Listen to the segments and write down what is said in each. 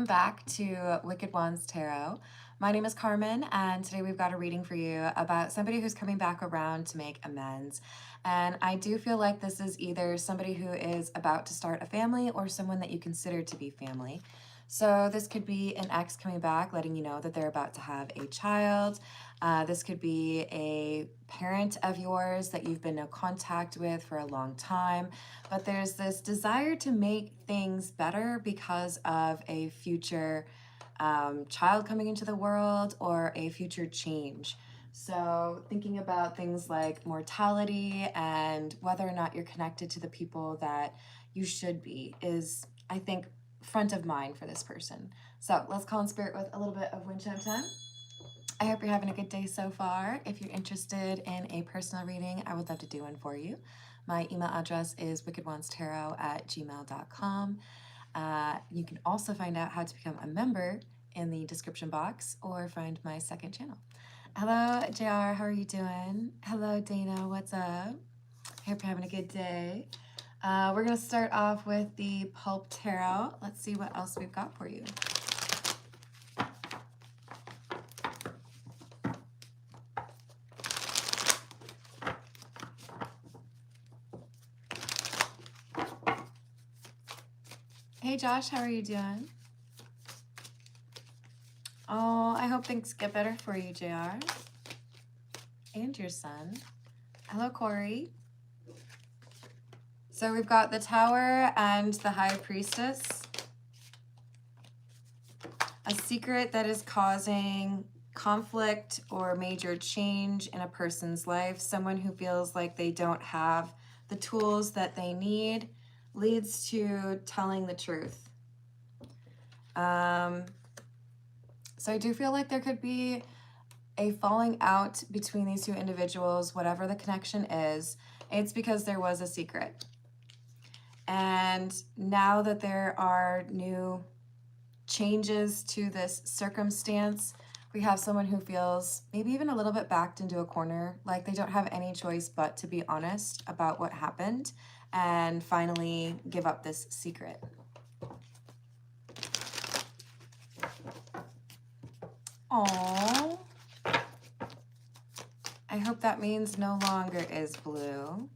back to Wicked Wands Tarot. My name is Carmen, and today we've got a reading for you about somebody who's coming back around to make amends. And I do feel like this is either somebody who is about to start a family or someone that you consider to be family. So this could be an ex coming back, letting you know that they're about to have a child. This could be a parent of yours that you've been in contact with for a long time. But there's this desire to make things better because of a future child coming into the world or a future change. So thinking about things like mortality and whether or not you're connected to the people that you should be is, I think, front of mind for this person. So let's call in spirit with a little bit of wind chime time. I hope you're having a good day so far. If you're interested in a personal reading, I would love to do one for you. My email address is wickedwandstarot@gmail.com. You can also find out how to become a member in the description box or find my second channel. Hello, JR, how are you doing? Hello, Dana, what's up? I hope you're having a good day. We're going to start off with the Pulp Tarot. Let's see what else we've got for you. Hey, Josh, how are you doing? Oh, I hope things get better for you, JR. And your son. Hello, Corey. So we've got the Tower and the High Priestess. A secret that is causing conflict or major change in a person's life. Someone who feels like they don't have the tools that they need leads to telling the truth. So I do feel like there could be a falling out between these two individuals, whatever the connection is. It's because there was a secret. And now that there are new changes to this circumstance, we have someone who feels maybe even a little bit backed into a corner, like they don't have any choice but to be honest about what happened and finally give up this secret. Aww. I hope that means no longer is blue.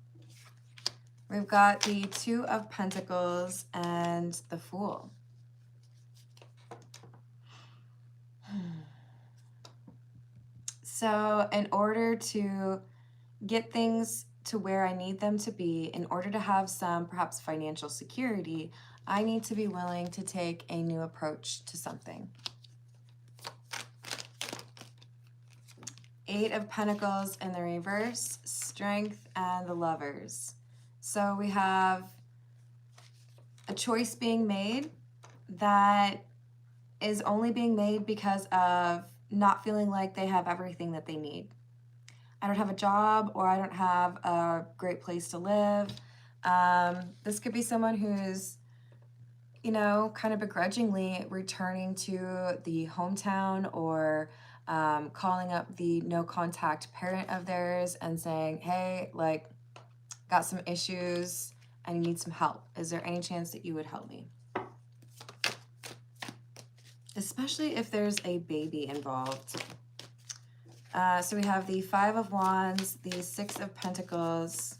We've got the Two of Pentacles and the Fool. So in order to get things to where I need them to be, in order to have some perhaps financial security, I need to be willing to take a new approach to something. Eight of Pentacles in the reverse, Strength, and the Lovers. So we have a choice being made that is only being made because of not feeling like they have everything that they need. I don't have a job, or I don't have a great place to live. This could be someone who's, you know, kind of begrudgingly returning to the hometown or calling up the no contact parent of theirs and saying, hey, like, got some issues and you need some help. Is there any chance that you would help me? Especially if there's a baby involved. So we have the Five of Wands, the Six of Pentacles,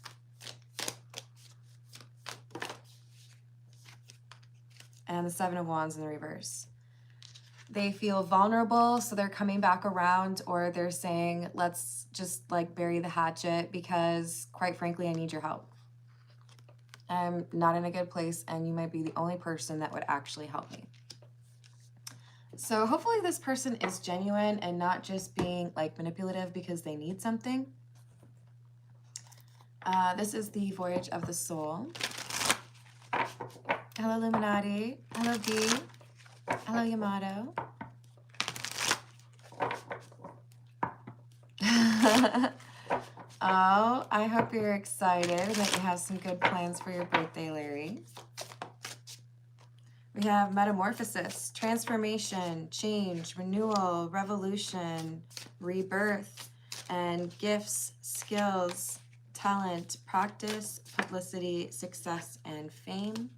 and the Seven of Wands in the reverse. They feel vulnerable, so they're coming back around, or they're saying, let's just like bury the hatchet because, quite frankly, I need your help. I'm not in a good place, and you might be the only person that would actually help me. So hopefully this person is genuine and not just being like manipulative because they need something. This is the Voyage of the Soul. Hello, Illuminati. Hello, B. Hello, Yamato. Oh, I hope you're excited that you have some good plans for your birthday, Larry. We have metamorphosis, transformation, change, renewal, revolution, rebirth, and gifts, skills, talent, practice, publicity, success, and fame.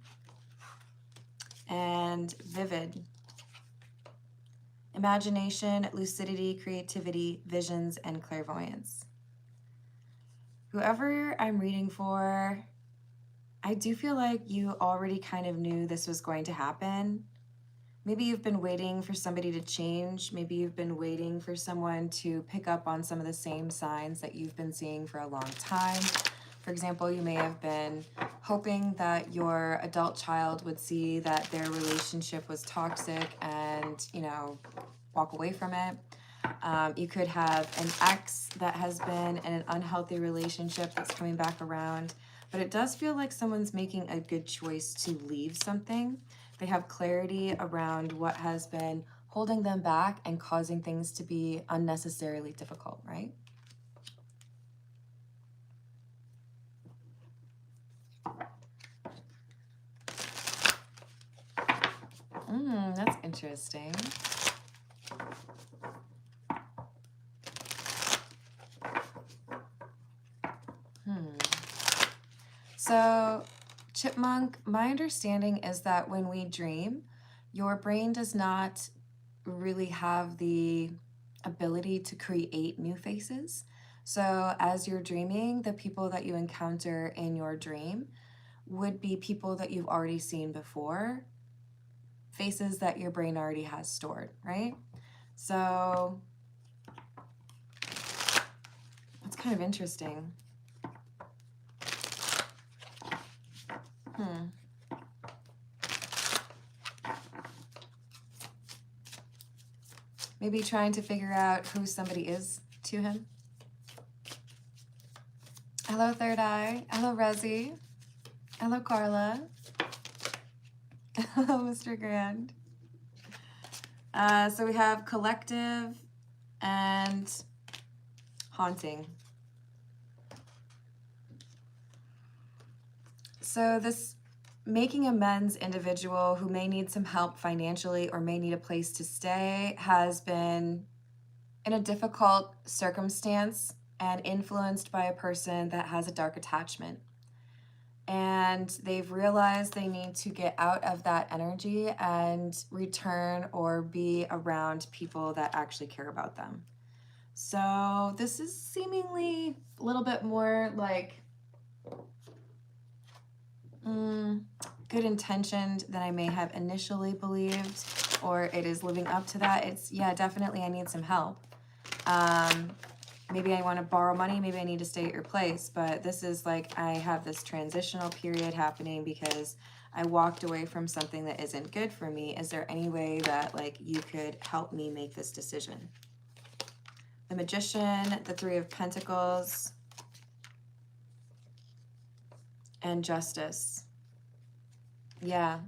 And vivid, imagination, lucidity, creativity, visions, and clairvoyance. Whoever I'm reading for, I do feel like you already kind of knew this was going to happen. Maybe you've been waiting for somebody to change. Maybe you've been waiting for someone to pick up on some of the same signs that you've been seeing for a long time. For example, you may have been hoping that your adult child would see that their relationship was toxic and, you know, walk away from it. You could have an ex that has been in an unhealthy relationship that's coming back around, but it does feel like someone's making a good choice to leave something. They have clarity around what has been holding them back and causing things to be unnecessarily difficult, right? That's interesting. So, Chipmunk, my understanding is that when we dream, your brain does not really have the ability to create new faces. So, as you're dreaming, the people that you encounter in your dream would be people that you've already seen before, faces that your brain already has stored, right? So, it's kind of interesting. Maybe trying to figure out who somebody is to him. Hello, Third Eye. Hello, Resi. Hello, Carla. Hello, Mr. Grand. So we have collective and haunting. So this making amends individual who may need some help financially or may need a place to stay has been in a difficult circumstance and influenced by a person that has a dark attachment. And they've realized they need to get out of that energy and return or be around people that actually care about them. So this is seemingly a little bit more like good intentioned than I may have initially believed, or it is living up to that. It's, yeah, definitely I need some help. Maybe I want to borrow money, maybe I need to stay at your place, but this is like I have this transitional period happening because I walked away from something that isn't good for me. Is there any way that like you could help me make this decision? The Magician, the Three of Pentacles, and Justice. Yeah.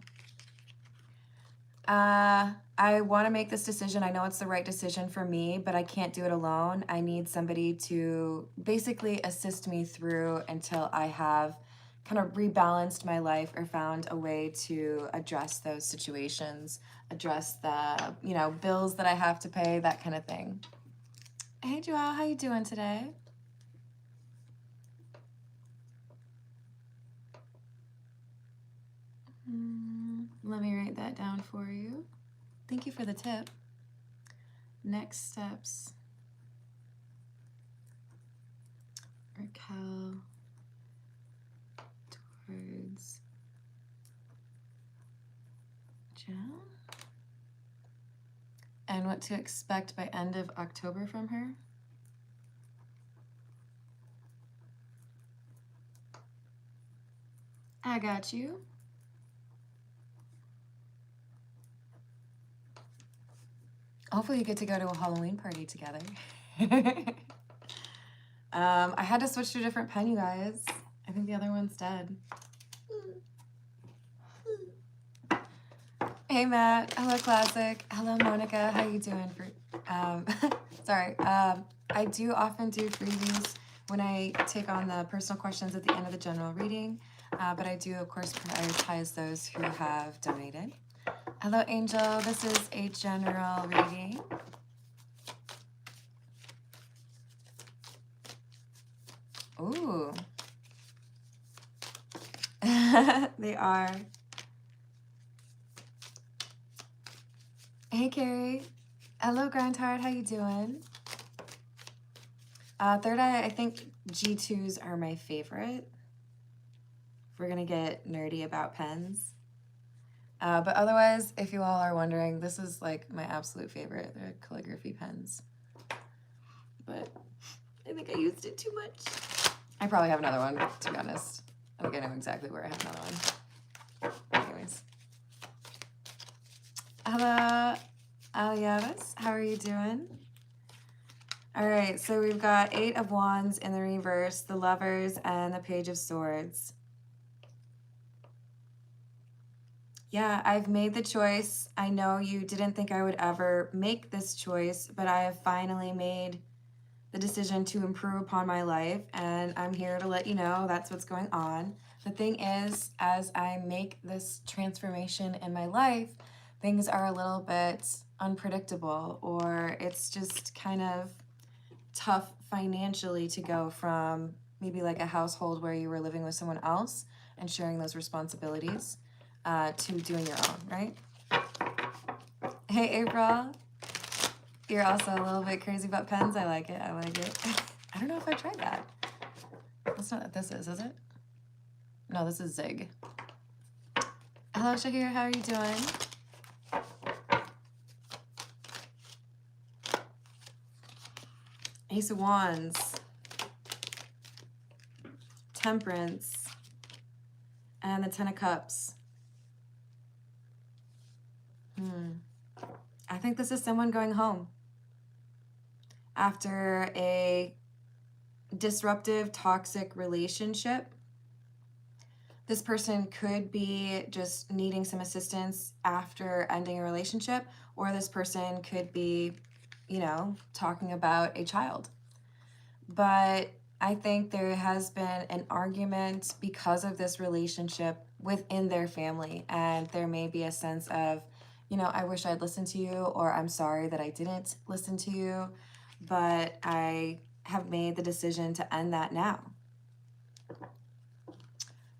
I want to make this decision. I know it's the right decision for me, but I can't do it alone. I need somebody to basically assist me through until I have kind of rebalanced my life or found a way to address those situations, address the, you know, bills that I have to pay, that kind of thing. Hey, Joelle, how you doing today? Let me write that down for you. Thank you for the tip. Next steps. Raquel towards Jen. And what to expect by end of October from her. I got you. Hopefully you get to go to a Halloween party together. I had to switch to a different pen, you guys. I think the other one's dead. Hey, Matt. Hello, Classic. Hello, Monica. How you doing? Sorry. I do often do freebies when I take on the personal questions at the end of the general reading, but I do, of course, prioritize those who have donated. Hello, Angel. This is a general reading. Ooh. They are. Hey, Carrie. Hello, Grindard. How you doing? Third eye, I think G2s are my favorite. We're going to get nerdy about pens. But otherwise, if you all are wondering, this is like my absolute favorite. They're calligraphy pens. But I think I used it too much. I probably have another one, to be honest. I think I know exactly where I have another one. Anyways. Hello, Aliavis. How are you doing? All right, so we've got 8 of Wands in the reverse, the Lovers, and the Page of Swords. Yeah, I've made the choice. I know you didn't think I would ever make this choice, but I have finally made the decision to improve upon my life, and I'm here to let you know that's what's going on. The thing is, as I make this transformation in my life, things are a little bit unpredictable, or it's just kind of tough financially to go from maybe like a household where you were living with someone else and sharing those responsibilities to doing your own, right? Hey, April. You're also a little bit crazy about pens. I like it. I like it. I don't know if I tried that. That's not what this is it? No, this is Zig. Hello, Shahir. How are you doing? Ace of Wands, Temperance, and the Ten of Cups. I think this is someone going home after a disruptive, toxic relationship. This person could be just needing some assistance after ending a relationship, or this person could be, you know, talking about a child. But I think there has been an argument because of this relationship within their family, and there may be a sense of, you know, I wish I'd listened to you, or I'm sorry that I didn't listen to you, but I have made the decision to end that now.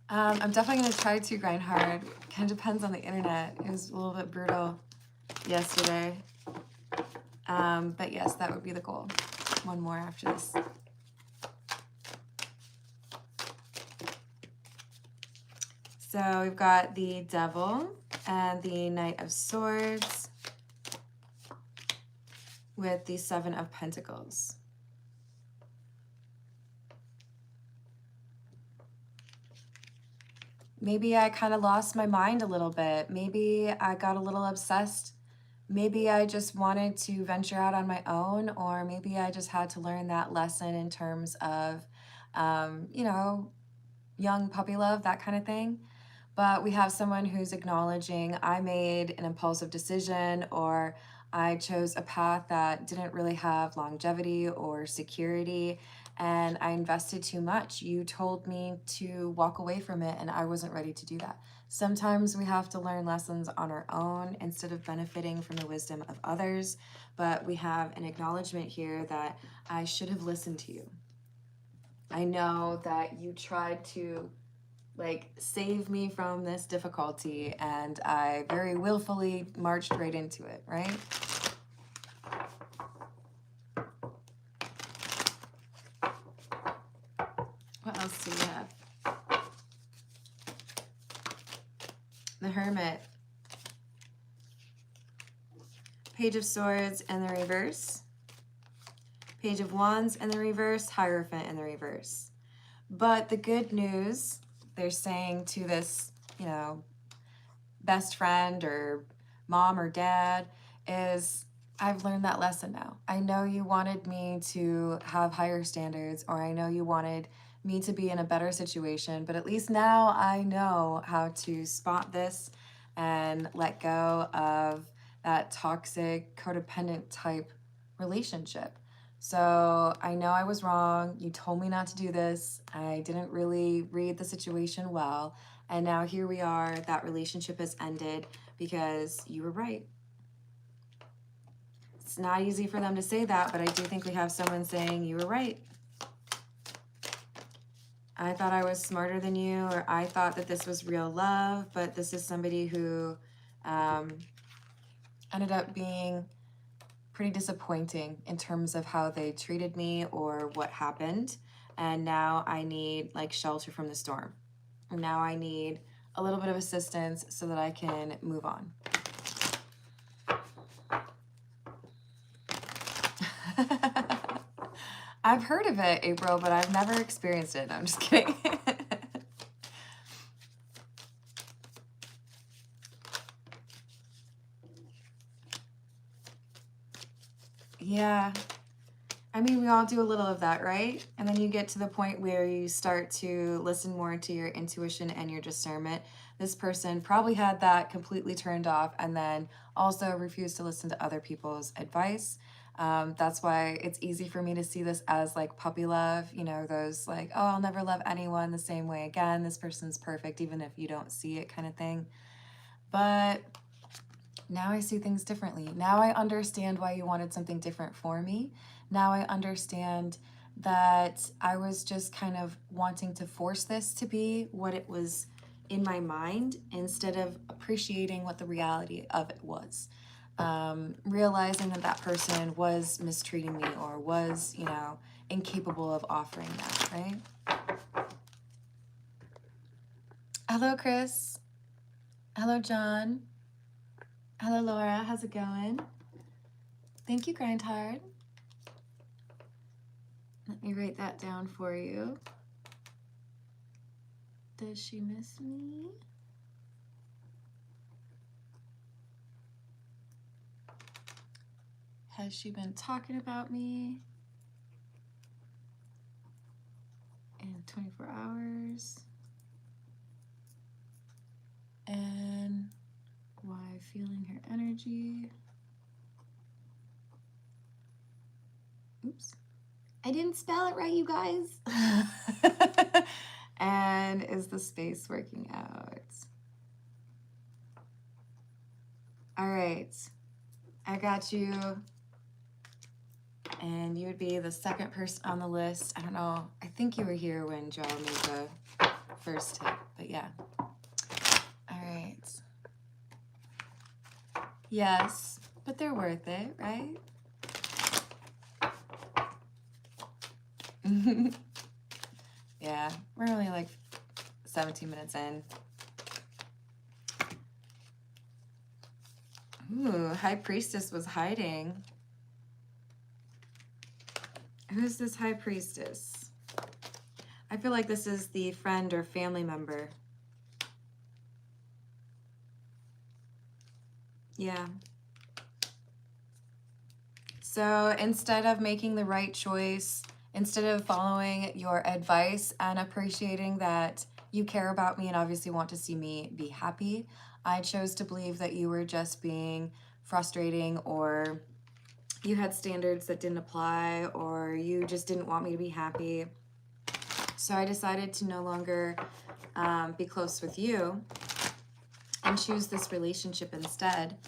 I'm definitely going to try to grind hard. Kind of depends on the internet. It was a little bit brutal yesterday. But yes, that would be the goal. One more after this. So we've got the Devil and the Knight of Swords with the Seven of Pentacles. Maybe I kind of lost my mind a little bit. Maybe I got a little obsessed. Maybe I just wanted to venture out on my own, or maybe I just had to learn that lesson in terms of, you know, young puppy love, that kind of thing. But we have someone who's acknowledging I made an impulsive decision, or I chose a path that didn't really have longevity or security, and I invested too much. You told me to walk away from it, and I wasn't ready to do that. Sometimes we have to learn lessons on our own instead of benefiting from the wisdom of others, but we have an acknowledgement here that I should have listened to you. I know that you tried to like save me from this difficulty, and I very willfully marched right into it, right? What else do we have? The Hermit, Page of Swords in the reverse, Page of Wands in the reverse, Hierophant in the reverse. But the good news they're saying to this, you know, best friend or mom or dad is, I've learned that lesson now. I know you wanted me to have higher standards, or I know you wanted me to be in a better situation, but at least now I know how to spot this and let go of that toxic, codependent type relationship. So I know I was wrong. You told me not to do this. I didn't really read the situation well. And now here we are. That relationship has ended because you were right. It's not easy for them to say that, but I do think we have someone saying you were right. I thought I was smarter than you, or I thought that this was real love, but this is somebody who ended up being pretty disappointing in terms of how they treated me or what happened. And now I need like shelter from the storm. And now I need a little bit of assistance so that I can move on. I've heard of it, April, but I've never experienced it. No, I'm just kidding. Yeah. I mean, we all do a little of that, right? And then you get to the point where you start to listen more to your intuition and your discernment. This person probably had that completely turned off and then also refused to listen to other people's advice. That's why it's easy for me to see this as like puppy love, you know, those like, oh, I'll never love anyone the same way again. This person's perfect, even if you don't see it kind of thing. But now I see things differently. Now I understand why you wanted something different for me. Now I understand that I was just kind of wanting to force this to be what it was in my mind instead of appreciating what the reality of it was. Realizing that that person was mistreating me or was, you know, incapable of offering that, right? Hello, Chris. Hello, John. Hello, Laura. How's it going? Thank you, Grindard. Let me write that down for you. Does she miss me? Has she been talking about me in 24 hours? And why feeling her energy? Oops. I didn't spell it right, you guys. And is the space working out? All right. I got you. And you would be the second person on the list. I don't know. I think you were here when Joe made the first tip, but yeah. All right. Yes, but they're worth it, right? Yeah, we're only like 17 minutes in. Ooh, High Priestess was hiding. Who's this High Priestess? I feel like this is the friend or family member. Yeah. So instead of making the right choice, instead of following your advice and appreciating that you care about me and obviously want to see me be happy, I chose to believe that you were just being frustrating, or you had standards that didn't apply, or you just didn't want me to be happy. So I decided to no longer be close with you and choose this relationship instead.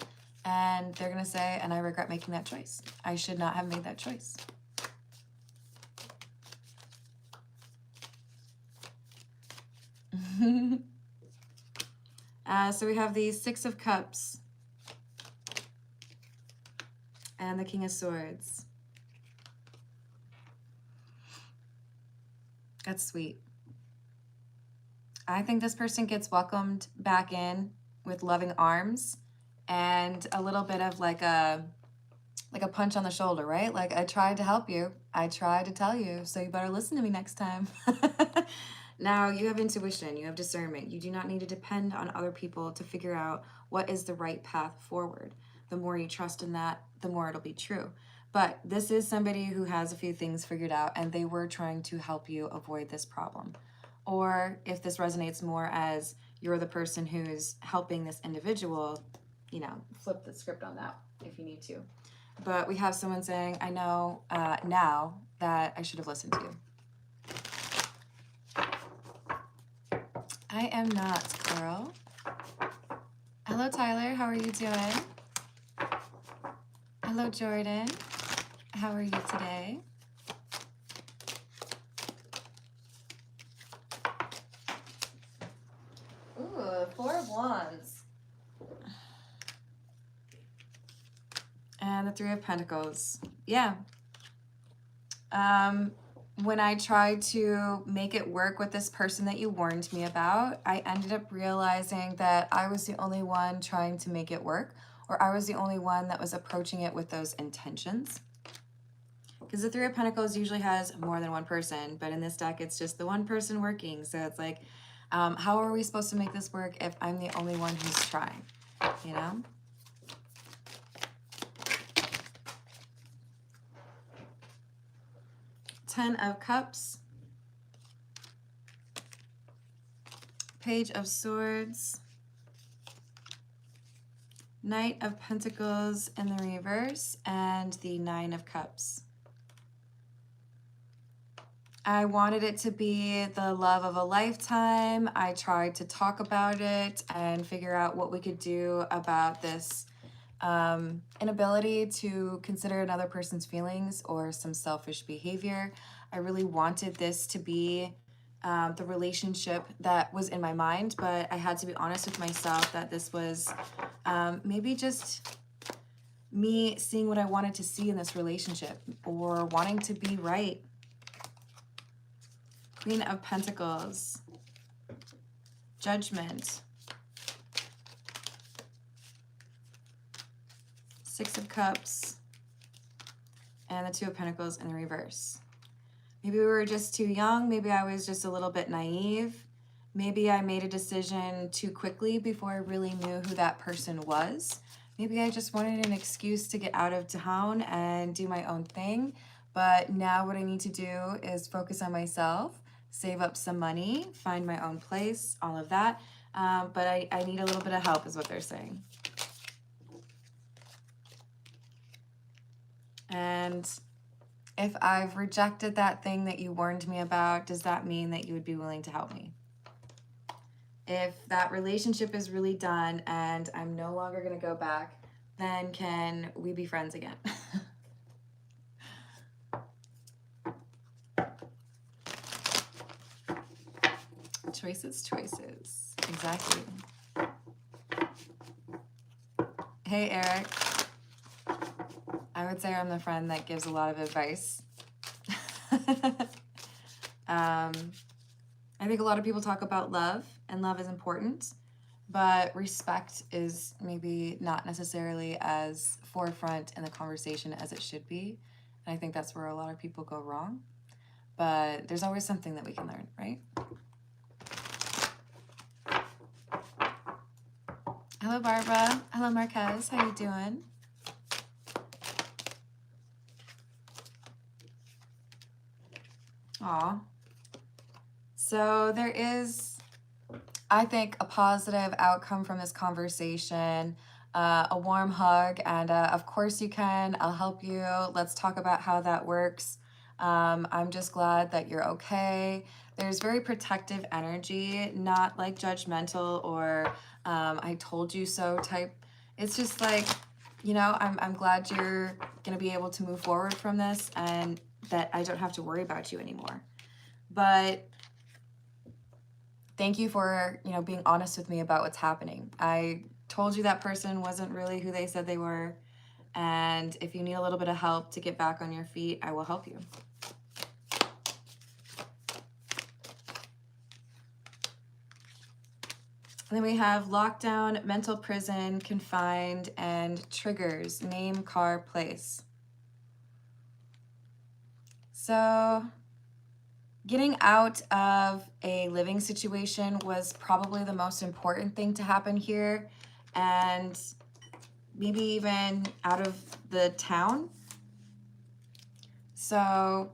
And they're going to say, and I regret making that choice. I should not have made that choice. So we have the Six of Cups and the King of Swords. That's sweet. I think this person gets welcomed back in with loving arms and a little bit of like a punch on the shoulder, right? Like, I tried to help you. I tried to tell you, so you better listen to me next time. Now, you have intuition, you have discernment. You do not need to depend on other people to figure out what is the right path forward. The more you trust in that, the more it'll be true. But this is somebody who has a few things figured out, and they were trying to help you avoid this problem. Or if this resonates more as you're the person who's helping this individual, you know, flip the script on that if you need to. But we have someone saying, I know now that I should have listened to you. I am not, Carl. Hello, Tyler. How are you doing? Hello, Jordan. How are you today? Ooh, Four of Wands. And the Three of Pentacles. Yeah. When I tried to make it work with this person that you warned me about, I ended up realizing that I was the only one trying to make it work, or I was the only one that was approaching it with those intentions. Because the Three of Pentacles usually has more than one person, but in this deck, it's just the one person working. So it's like, how are we supposed to make this work if I'm the only one who's trying, you know? Ten of Cups. Page of Swords. Knight of Pentacles in the reverse, and the Nine of Cups. I wanted it to be the love of a lifetime. I tried to talk about it and figure out what we could do about this inability to consider another person's feelings or some selfish behavior. I really wanted this to be the relationship that was in my mind, but I had to be honest with myself that this was maybe just me seeing what I wanted to see in this relationship, or wanting to be right. Queen of Pentacles, Judgment, Six of Cups, and the Two of Pentacles in the reverse. Maybe we were just too young. Maybe I was just a little bit naive. Maybe I made a decision too quickly before I really knew who that person was. Maybe I just wanted an excuse to get out of town and do my own thing. But now what I need to do is focus on myself, save up some money, find my own place, all of that. But I need a little bit of help is what they're saying. And if I've rejected that thing that you warned me about, does that mean that you would be willing to help me? If that relationship is really done and I'm no longer going to go back, then can we be friends again? Choices, choices. Exactly. Hey, Eric. I would say I'm the friend that gives a lot of advice. I think a lot of people talk about love, and love is important, but respect is maybe not necessarily as forefront in the conversation as it should be. And I think that's where a lot of people go wrong. But there's always something that we can learn, right? Hello, Barbara. Hello, Marquez. How you doing? Aw. So there is, I think, a positive outcome from this conversation, a warm hug, and of course you can. I'll help you. Let's talk about how that works. I'm just glad that you're okay. There's very protective energy, not like judgmental or I told you so type. It's just like, you know, I'm glad you're going to be able to move forward from this and that I don't have to worry about you anymore. But thank you for, you know, being honest with me about what's happening. I told you that person wasn't really who they said they were. And if you need a little bit of help to get back on your feet, I will help you. And then we have lockdown, mental prison, confined, and triggers, name, car, place. So getting out of a living situation was probably the most important thing to happen here, and maybe even out of the town. So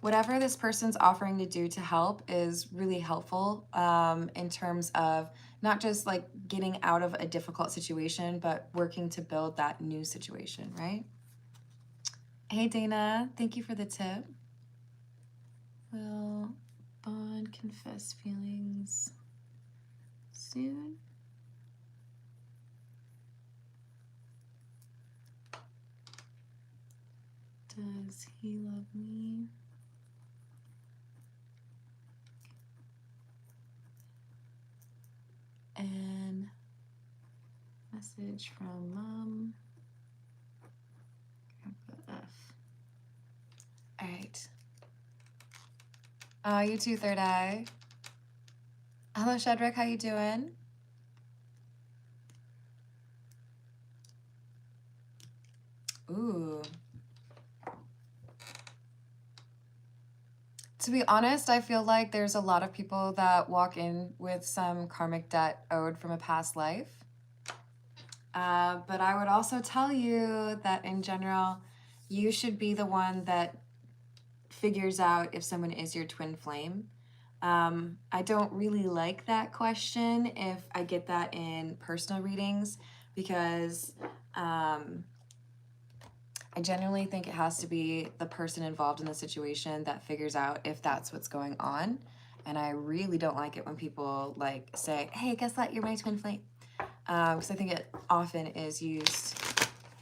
whatever this person's offering to do to help is really helpful in terms of not just like getting out of a difficult situation, but working to build that new situation, right? Hey, Dana, thank you for the tip. Will bond confess feelings soon? Does he love me? And message from mom. right. You too, Third Eye. Hello, Shadrach. How you doing? Ooh. To be honest, I feel like there's a lot of people that walk in with some karmic debt owed from a past life. But I would also tell you that in general, you should be the one that figures out if someone is your twin flame. I don't really like that question if I get that in personal readings because I genuinely think it has to be the person involved in the situation that figures out if that's what's going on. And I really don't like it when people like say, hey, guess what? You're my twin flame. Because I think it often is used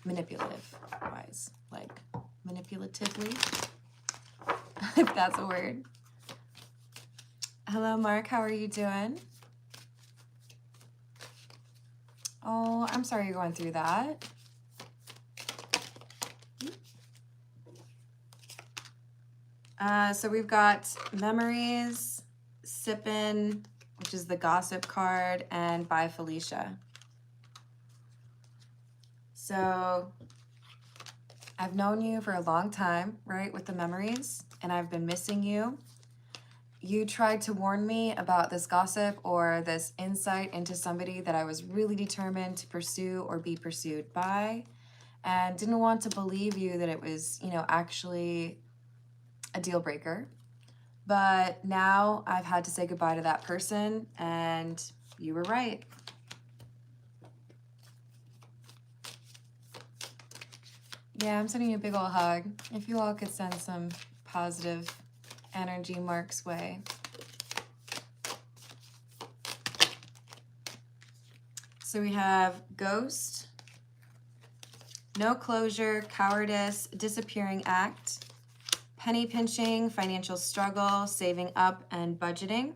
manipulative-wise, like manipulatively, if that's a word. Hello, Mark. How are you doing? Oh, I'm sorry you're going through that. So we've got Memories, Sippin', which is the gossip card, and Bye Felicia. So I've known you for a long time, right, with the Memories, and I've been missing you. You tried to warn me about this gossip or this insight into somebody that I was really determined to pursue or be pursued by, and didn't want to believe you that it was, you know, actually a deal breaker. But now I've had to say goodbye to that person, and you were right. Yeah, I'm sending you a big old hug. If you all could send some positive energy Mark's way. So we have Ghost, No Closure, Cowardice, Disappearing Act, Penny Pinching, Financial Struggle, Saving Up, and Budgeting.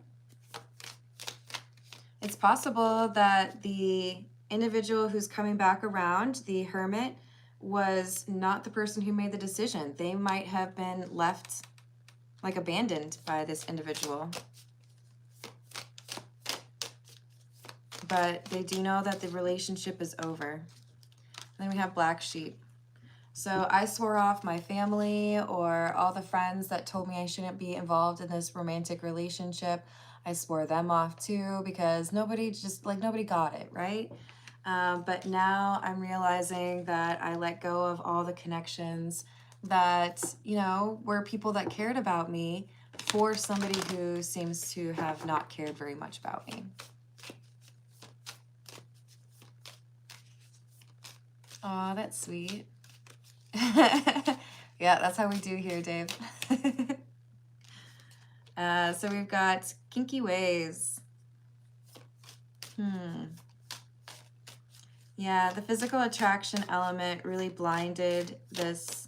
It's possible that the individual who's coming back around, the Hermit, was not the person who made the decision. They might have been left, like, abandoned by this individual. But they do know that the relationship is over. Then we have Black Sheep. So I swore off my family or all the friends that told me I shouldn't be involved in this romantic relationship. I swore them off too because nobody got it, right? But now I'm realizing that I let go of all the connections that, you know, were people that cared about me for somebody who seems to have not cared very much about me. Aw, that's sweet. Yeah, that's how we do here, Dave. So we've got Kinky Ways. Yeah, the physical attraction element really blinded this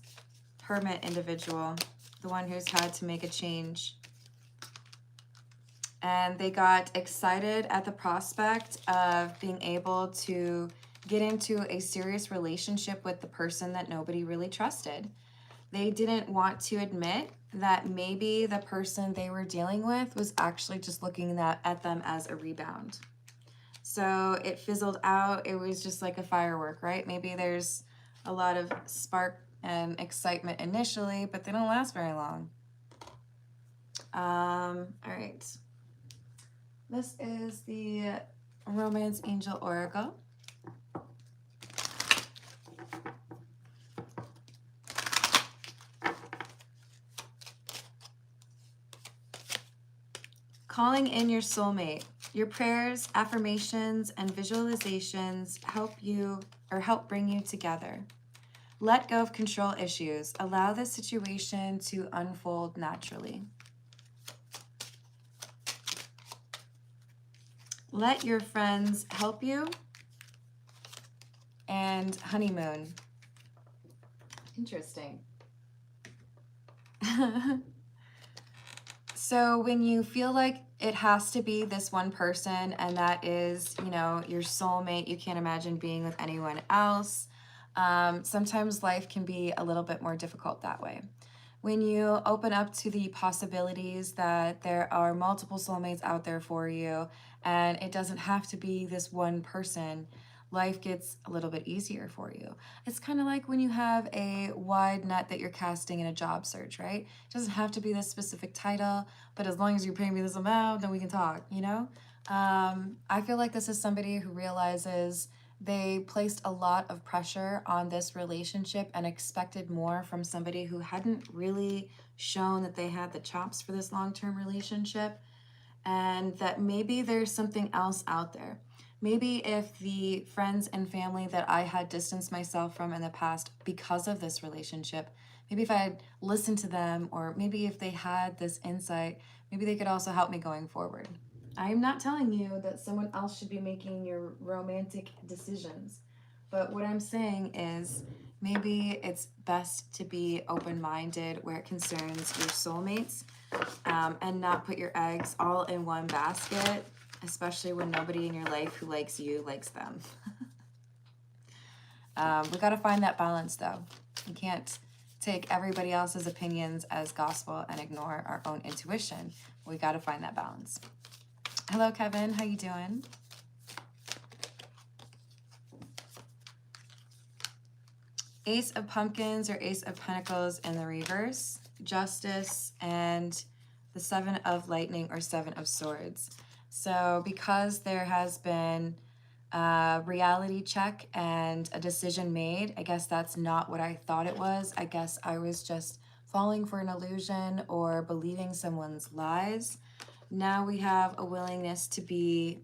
Hermit individual, the one who's had to make a change. And they got excited at the prospect of being able to get into a serious relationship with the person that nobody really trusted. They didn't want to admit that maybe the person they were dealing with was actually just looking at them as a rebound. So it fizzled out. It was just like a firework, right? Maybe there's a lot of spark and excitement initially, but they don't last very long. All right. This is the Romance Angel Oracle. Calling in your soulmate. Your prayers, affirmations, and visualizations help bring you together. Let go of control issues. Allow the situation to unfold naturally. Let your friends help you. And honeymoon. Interesting. So when you feel like it has to be this one person and that is, you know, your soulmate, you can't imagine being with anyone else. Sometimes life can be a little bit more difficult that way. when you open up to the possibilities that there are multiple soulmates out there for you, and it doesn't have to be this one person, life gets a little bit easier for you. It's kind of like when you have a wide net that you're casting in a job search, right? It doesn't have to be this specific title, but as long as you're paying me this amount, then we can talk, you know? I feel like this is somebody who realizes they placed a lot of pressure on this relationship and expected more from somebody who hadn't really shown that they had the chops for this long-term relationship, and that maybe there's something else out there. Maybe if the friends and family that I had distanced myself from in the past because of this relationship, maybe if I had listened to them, or maybe if they had this insight, maybe they could also help me going forward. I'm not telling you that someone else should be making your romantic decisions, but what I'm saying is maybe it's best to be open-minded where it concerns your soulmates, and not put your eggs all in one basket, especially when nobody in your life who likes you likes them. We got to find that balance, though. You can't take everybody else's opinions as gospel and ignore our own intuition. We got to find that balance. Hello, Kevin. How you doing? Ace of Pumpkins or Ace of Pentacles in the reverse, Justice, and the Seven of Lightning or Seven of Swords. So because there has been a reality check and a decision made, I guess that's not what I thought it was. I guess I was just falling for an illusion or believing someone's lies. Now we have a willingness to be,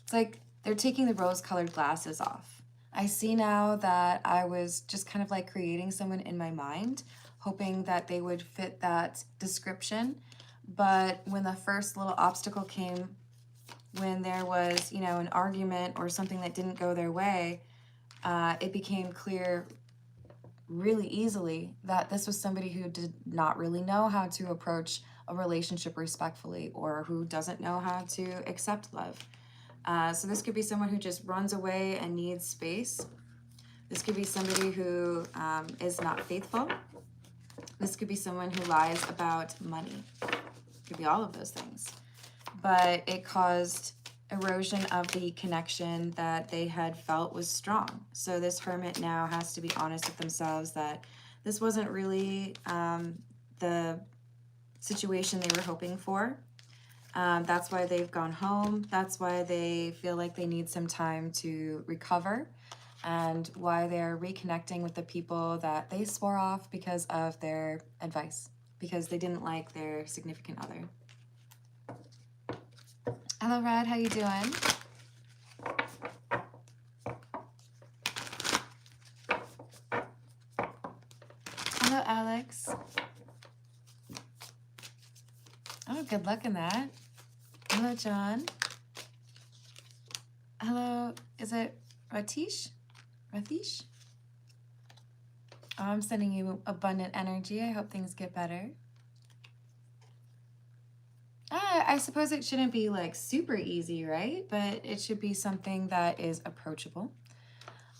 it's like they're taking the rose-colored glasses off. I see now that I was just kind of like creating someone in my mind, hoping that they would fit that description. But when the first little obstacle came, when there was, you know, an argument or something that didn't go their way, it became clear really easily that this was somebody who did not really know how to approach a relationship respectfully, or who doesn't know how to accept love. So this could be someone who just runs away and needs space. This could be somebody who is not faithful. This could be someone who lies about money. It could be all of those things. But it caused erosion of the connection that they had felt was strong. So this hermit now has to be honest with themselves that this wasn't really the situation they were hoping for. That's why they've gone home. That's why they feel like they need some time to recover, and why they're reconnecting with the people that they swore off because of their advice, because they didn't like their significant other. Hello, Red. How you doing? Hello, Alex. Oh, good luck in that. Hello, John. Hello, is it Ratish? Ratish? Oh, I'm sending you abundant energy. I hope things get better. I suppose it shouldn't be like super easy, right? But it should be something that is approachable.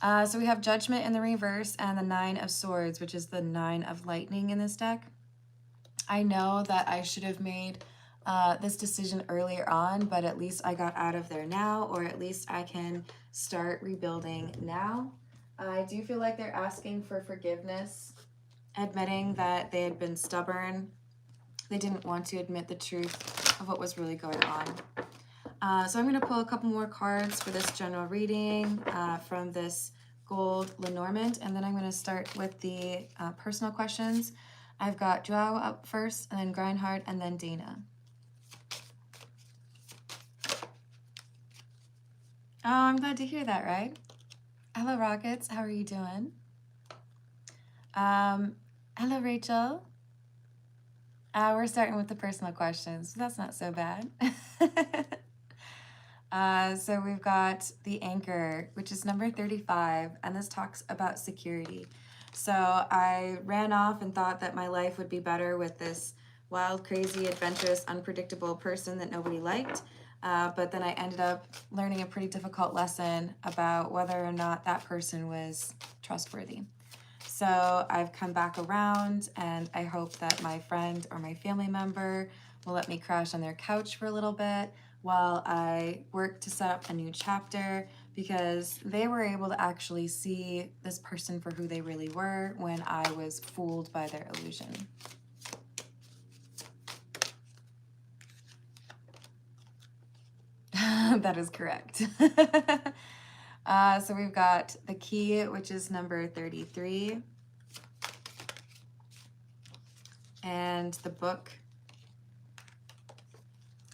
So we have Judgment in the reverse and the Nine of Swords, which is the Nine of Lightning in this deck. I know that I should have made this decision earlier on, but at least I got out of there now, or at least I can start rebuilding now. I do feel like they're asking for forgiveness, admitting that they had been stubborn. They didn't want to admit the truth of what was really going on. So I'm going to pull a couple more cards for this general reading from this gold Lenormand, and then I'm going to start with the personal questions. I've got Joao up first, and then Grindard, and then Dana. Oh, I'm glad to hear that, right? Hello, Rockets. How are you doing? Hello, Rachel. We're starting with the personal questions. So that's not so bad. So we've got the Anchor, which is number 35, and this talks about security. So I ran off and thought that my life would be better with this wild, crazy, adventurous, unpredictable person that nobody liked. But then I ended up learning a pretty difficult lesson about whether or not that person was trustworthy. So I've come back around, and I hope that my friend or my family member will let me crash on their couch for a little bit while I work to set up a new chapter, because they were able to actually see this person for who they really were when I was fooled by their illusion. That is correct. So we've got the key, which is number 33. And the book.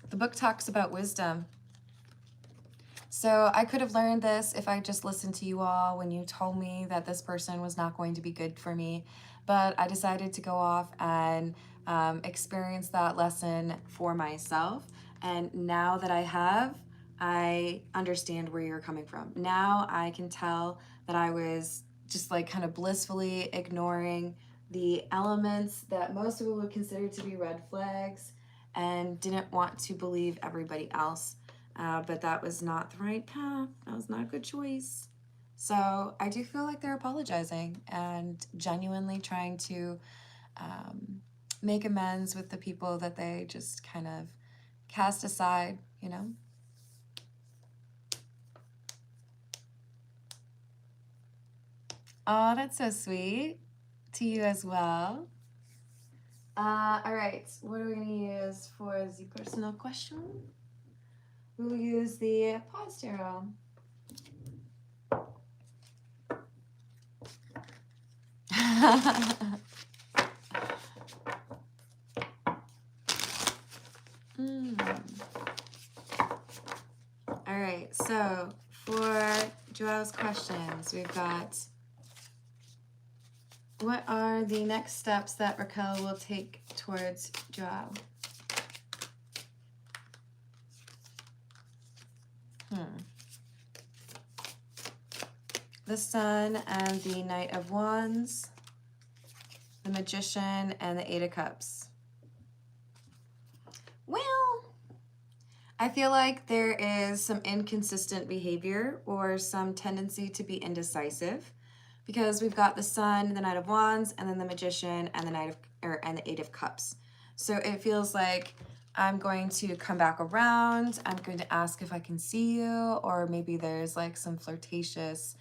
The book talks about wisdom. So I could have learned this if I just listened to you all when you told me that this person was not going to be good for me. But I decided to go off and experience that lesson for myself. And now that I have, I understand where you're coming from. Now I can tell that I was just like kind of blissfully ignoring the elements that most people would consider to be red flags and didn't want to believe everybody else. But that was not the right path. That was not a good choice. So I do feel like they're apologizing and genuinely trying to make amends with the people that they just kind of cast aside, you know? Oh, that's so sweet. To you as well. All right, what are we going to use for the personal question? We will use the pause tarot. All right, so for Joelle's questions, we've got, what are the next steps that Raquel will take towards Joelle? The Sun and the Knight of Wands, the Magician and the Eight of Cups. Well, I feel like there is some inconsistent behavior or some tendency to be indecisive, because we've got the Sun, the Knight of Wands, and then the Magician and the Eight of Cups. So it feels like I'm going to come back around. I'm going to ask if I can see you, or maybe there's like some flirtatious,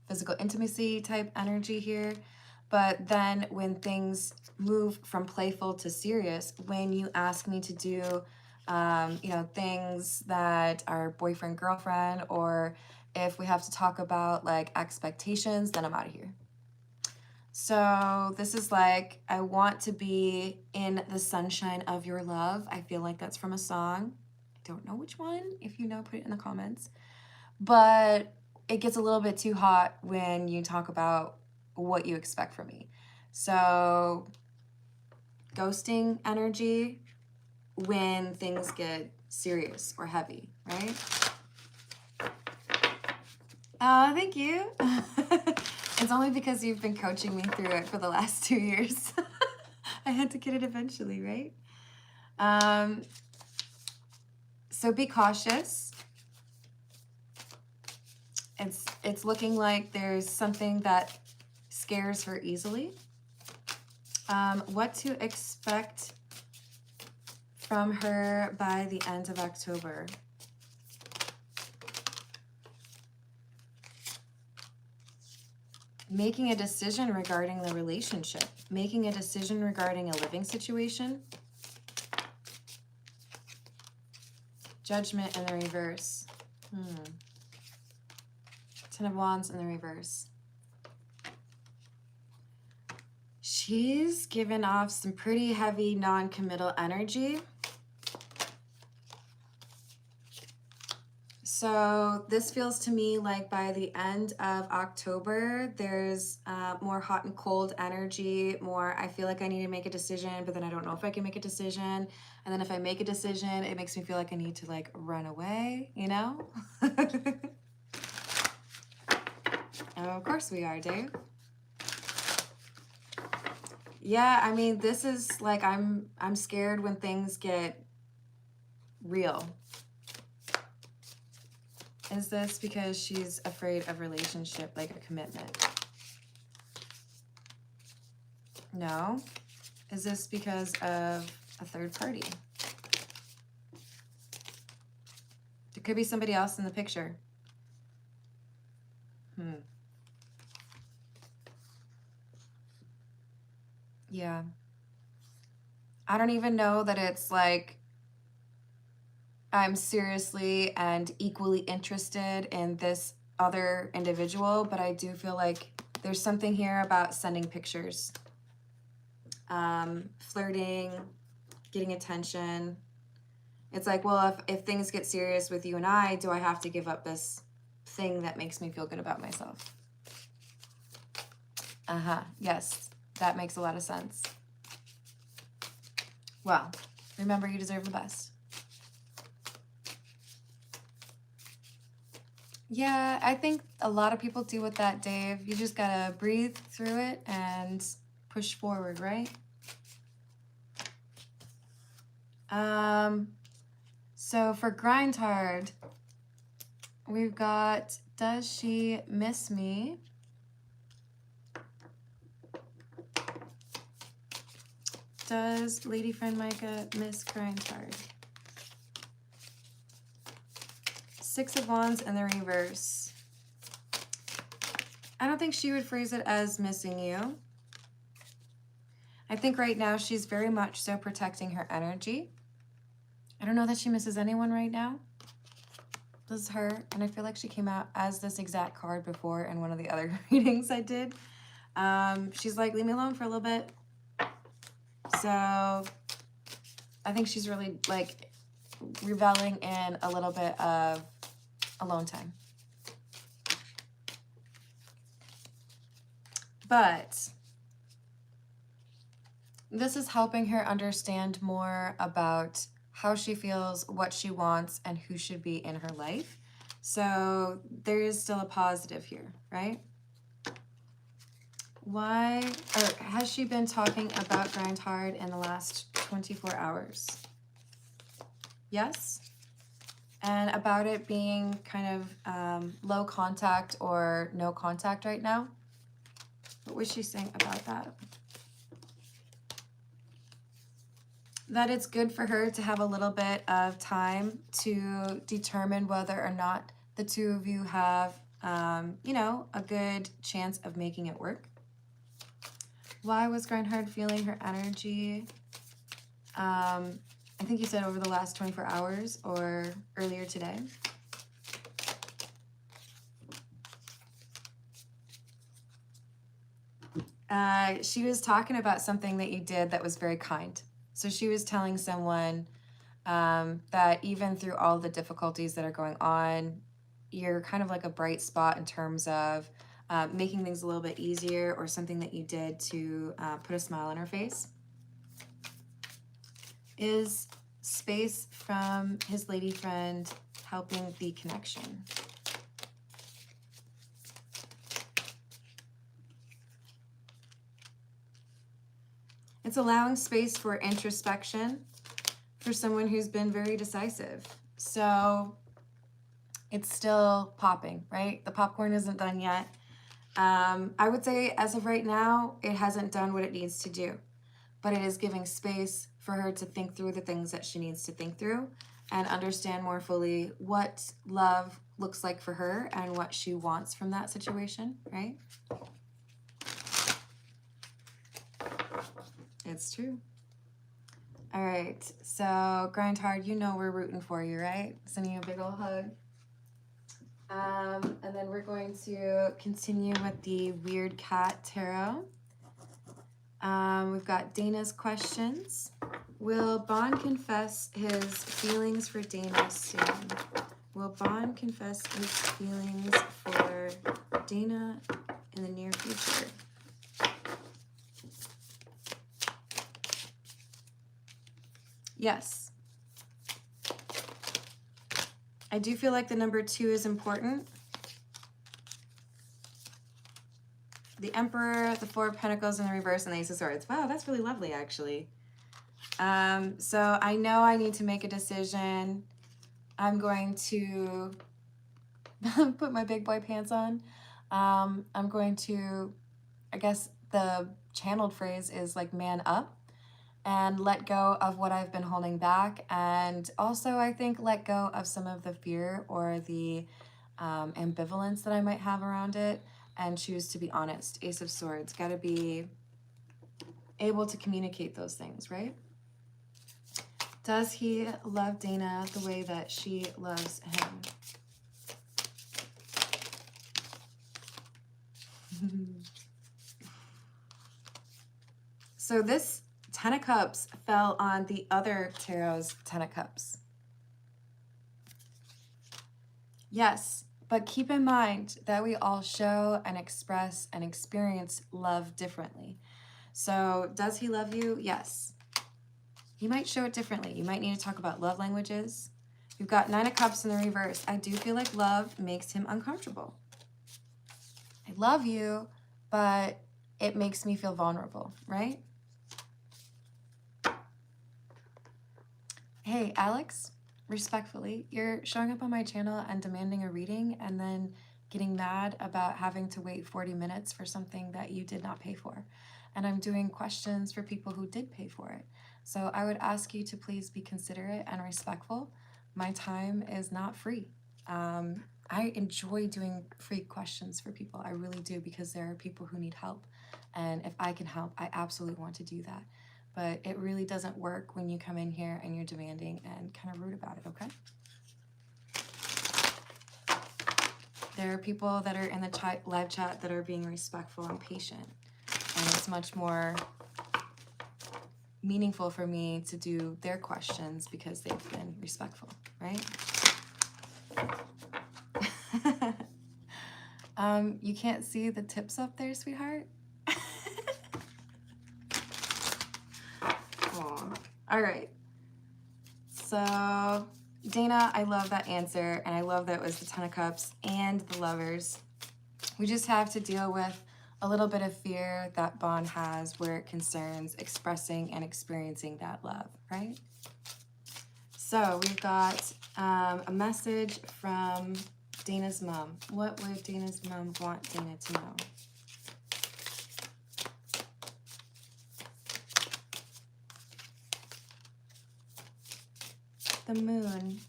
physical intimacy type energy here. But then when things move from playful to serious, when you ask me to do, you know, things that are boyfriend, girlfriend, or if we have to talk about like expectations, then I'm out of here. So this is like, I want to be in the sunshine of your love. I feel like that's from a song. I don't know which one. If you know, put it in the comments. But it gets a little bit too hot when you talk about what you expect from me. So ghosting energy when things get serious or heavy, right? Oh, thank you. It's only because you've been coaching me through it for the last 2 years. I had to get it eventually, right? So be cautious. It's looking like there's something that scares her easily. What to expect from her by the end of October. Making a decision regarding the relationship. Making a decision regarding a living situation. Judgment in the reverse. Ten of Wands in the reverse. She's given off some pretty heavy non-committal energy. So this feels to me like by the end of October, there's more hot and cold energy, more I feel like I need to make a decision, but then I don't know if I can make a decision. And then if I make a decision, it makes me feel like I need to like run away, you know? Oh, of course we are, Dave. Yeah, I mean, this is like I'm scared when things get real. Is this because she's afraid of relationship, like a commitment? No. Is this because of a third party? There could be somebody else in the picture. Yeah. I don't even know that it's like I'm seriously and equally interested in this other individual, but I do feel like there's something here about sending pictures, flirting, getting attention. It's like, well, if things get serious with you and I, do I have to give up this thing that makes me feel good about myself? Yes, that makes a lot of sense. Well, remember, you deserve the best. Yeah, I think a lot of people do with that, Dave. You just gotta breathe through it and push forward, right? So for Grindard, we've got, does she miss me? Does Lady Friend Micah miss Grindard? Six of Wands in the reverse. I don't think she would phrase it as missing you. I think right now she's very much so protecting her energy. I don't know that she misses anyone right now. This is her, and I feel like she came out as this exact card before in one of the other readings I did. She's like, leave me alone for a little bit. So I think she's really like reveling in a little bit of alone time. But this is helping her understand more about how she feels, what she wants, and who should be in her life. So there is still a positive here, right? Why, or has she been talking about Grindard in the last 24 hours? Yes? And about it being kind of low contact or no contact right now? What was she saying about that? That it's good for her to have a little bit of time to determine whether or not the two of you have, you know, a good chance of making it work. Why was Grindard feeling her energy? I think you said over the last 24 hours or earlier today. She was talking about something that you did that was very kind. So she was telling someone that even through all the difficulties that are going on, you're kind of like a bright spot in terms of making things a little bit easier, or something that you did to put a smile on her face. Is space from his lady friend helping the connection? It's allowing space for introspection for someone who's been very decisive. So it's still popping, right? The popcorn isn't done yet. I would say as of right now, it hasn't done what it needs to do, but it is giving space for her to think through the things that she needs to think through and understand more fully what love looks like for her and what she wants from that situation, right? It's true. All right, so Grindard, you know we're rooting for you, right? Sending you a big old hug. And then we're going to continue with the Weird Cat Tarot. We've got Dana's questions. Will Bond confess his feelings for Dana soon? Will Bond confess his feelings for Dana in the near future? Yes. I do feel like the number 2 is important. The Emperor, the 4 of Pentacles in the reverse, and the Ace of Swords. Wow, that's really lovely, actually. So I know I need to make a decision. I'm going to put my big boy pants on. I'm going to, I guess the channeled phrase is like man up and let go of what I've been holding back. And also, I think let go of some of the fear or the ambivalence that I might have around it and choose to be honest. Ace of Swords, got to be able to communicate those things, right? Does he love Dana the way that she loves him? So this Ten of Cups fell on the other tarot's Ten of Cups. Yes, but keep in mind that we all show and express and experience love differently. So does he love you? Yes. He might show it differently. You might need to talk about love languages. You've got Nine of Cups in the reverse. I do feel like love makes him uncomfortable. I love you, but it makes me feel vulnerable, right? Hey, Alex, respectfully, you're showing up on my channel and demanding a reading and then getting mad about having to wait 40 minutes for something that you did not pay for. And I'm doing questions for people who did pay for it. So I would ask you to please be considerate and respectful. My time is not free. I enjoy doing free questions for people. I really do, because there are people who need help. And if I can help, I absolutely want to do that. But it really doesn't work when you come in here and you're demanding and kind of rude about it, okay? There are people that are in the live chat that are being respectful and patient. And it's much more meaningful for me to do their questions because they've been respectful, right? You can't see the tips up there, sweetheart? All right. So, Dana, I love that answer, and I love that it was the Ten of Cups and the Lovers. We just have to deal with a little bit of fear that Bond has where it concerns expressing and experiencing that love, right? So we've got a message from Dana's mom. What would Dana's mom want Dana to know? The Moon.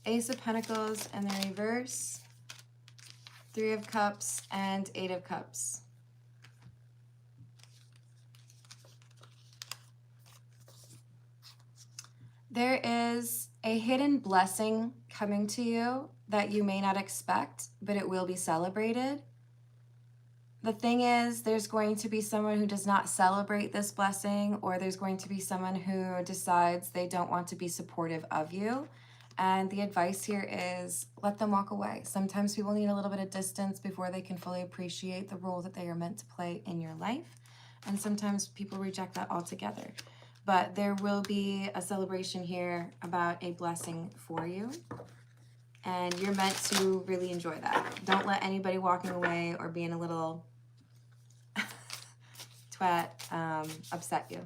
Ace of Pentacles in the reverse. Three of Cups and Eight of Cups. There is a hidden blessing coming to you that you may not expect, but it will be celebrated. The thing is, there's going to be someone who does not celebrate this blessing, or there's going to be someone who decides they don't want to be supportive of you. And the advice here is let them walk away. Sometimes people need a little bit of distance before they can fully appreciate the role that they are meant to play in your life. And sometimes people reject that altogether. But there will be a celebration here about a blessing for you. And you're meant to really enjoy that. Don't let anybody walking away or being a little twat upset you.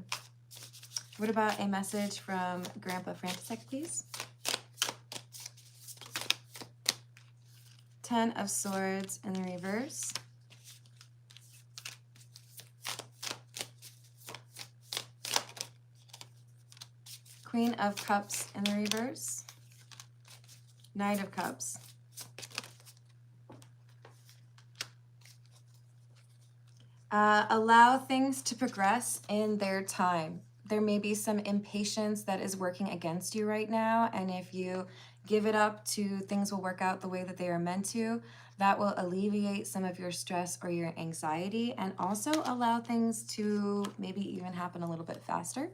What about a message from Grandpa Frantisek, please? Ten of Swords in the reverse. Queen of Cups in the reverse. Knight of Cups. Allow things to progress in their time. There may be some impatience that is working against you right now, and if you give it up to things will work out the way that they are meant to, that will alleviate some of your stress or your anxiety, and also allow things to maybe even happen a little bit faster.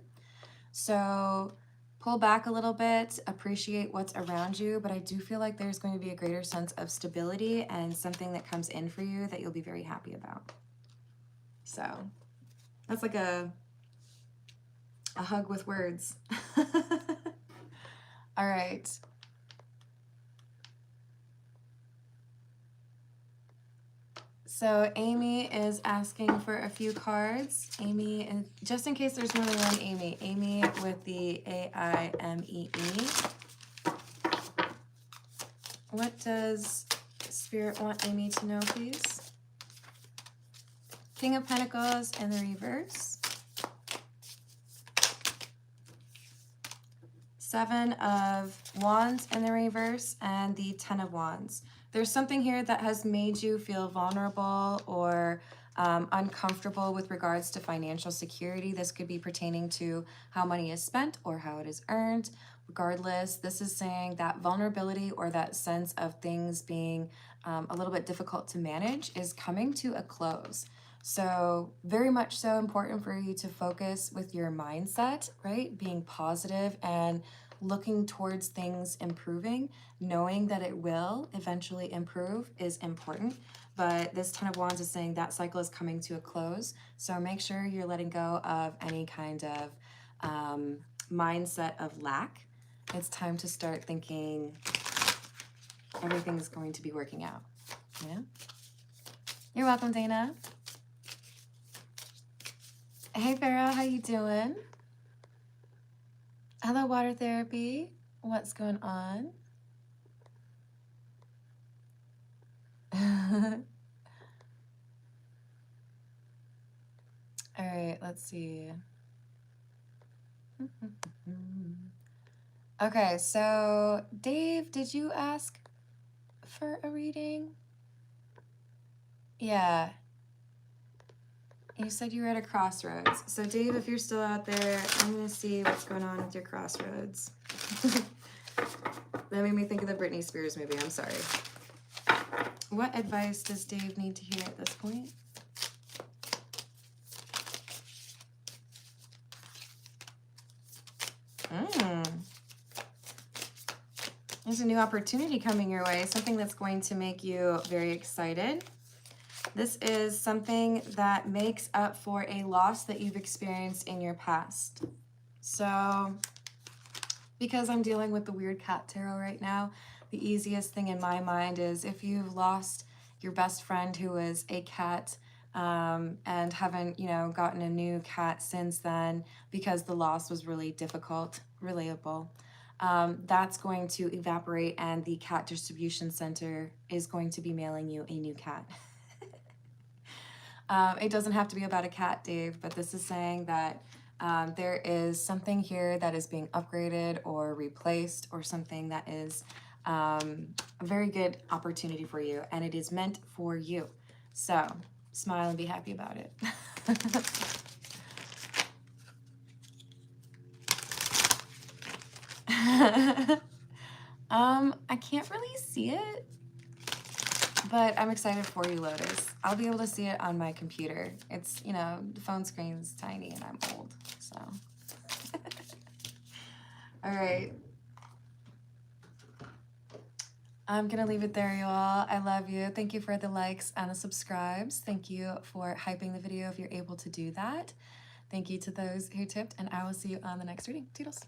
So pull back a little bit, appreciate what's around you, but I do feel like there's going to be a greater sense of stability and something that comes in for you that you'll be very happy about. So that's like a hug with words. All right. So Amy is asking for a few cards. Amy, and just in case there's more than one Amy. Amy with the A-I-M-E-E. What does Spirit want Amy to know, please? King of Pentacles in the reverse. Seven of Wands in the reverse and the Ten of Wands. There's something here that has made you feel vulnerable or uncomfortable with regards to financial security. This could be pertaining to how money is spent or how it is earned. Regardless, this is saying that vulnerability or that sense of things being a little bit difficult to manage is coming to a close. So very much so important for you to focus with your mindset, right? Being positive and looking towards things improving, knowing that it will eventually improve is important. But this Ten of Wands is saying that cycle is coming to a close. So make sure you're letting go of any kind of mindset of lack. It's time to start thinking everything is going to be working out. Yeah. You're welcome, Dana. Hey, Farah, how you doing? Hello, water therapy. What's going on? All right, let's see. Okay, so Dave, did you ask for a reading? Yeah. You said you were at a crossroads. So Dave, if you're still out there, I'm going to see what's going on with your crossroads. That made me think of the Britney Spears movie. I'm sorry. What advice does Dave need to hear at this point? There's a new opportunity coming your way, something that's going to make you very excited. This is something that makes up for a loss that you've experienced in your past. So, because I'm dealing with the weird cat tarot right now, the easiest thing in my mind is if you've lost your best friend who was a cat and haven't, gotten a new cat since then because the loss was really difficult, relatable. That's going to evaporate and the cat distribution center is going to be mailing you a new cat. It doesn't have to be about a cat, Dave, but this is saying that there is something here that is being upgraded or replaced or something that is a very good opportunity for you, and it is meant for you. So smile and be happy about it. I can't really see it, but I'm excited for you, Lotus. I'll be able to see it on my computer. It's, the phone screen is tiny and I'm old, so. All right. I'm going to leave it there, y'all. I love you. thank you for the likes and the subscribes. Thank you for hyping the video if you're able to do that. Thank you to those who tipped, and I will see you on the next reading. Toodles.